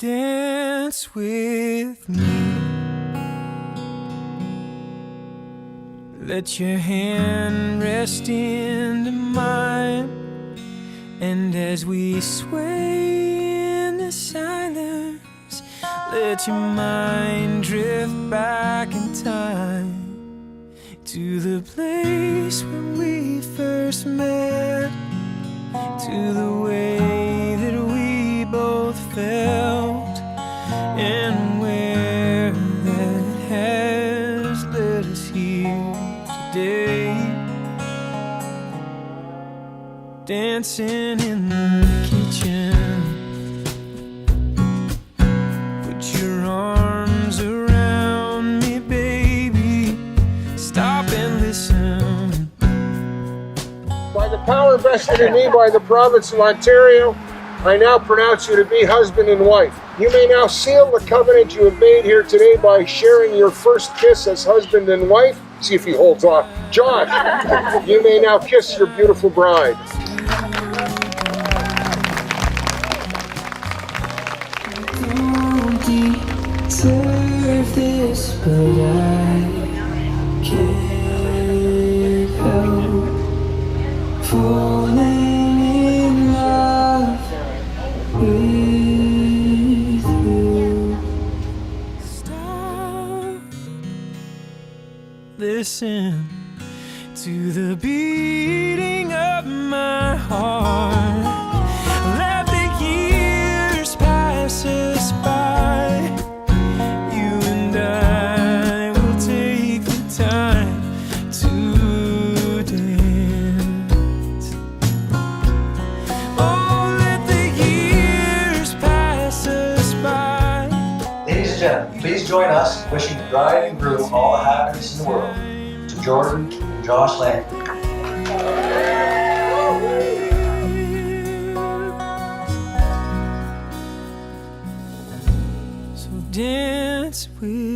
dance with me. Let your hand rest into mine, and as we sway in the silence, let your mind drift back in time to the place where we first met, to the way that we both felt, and where that has led us here today, dancing in the kitchen. Put your arms around me, baby. Stop and listen. By the power vested in me by the province of Ontario, I now pronounce you to be husband and wife. You may now seal the covenant you have made here today by sharing your first kiss as husband and wife. See if he holds off. Josh, you may now kiss your beautiful bride. Don't deserve this, but I can't help falling in love with you. Stop, listen to the beating of my heart. Let the years pass us by. You and I will take the time to dance. Oh, let the years pass us by. Ladies and gentlemen, please join us wishing the bride and groom all the happiness in the world. To Jordan and Josh Landry. So dance with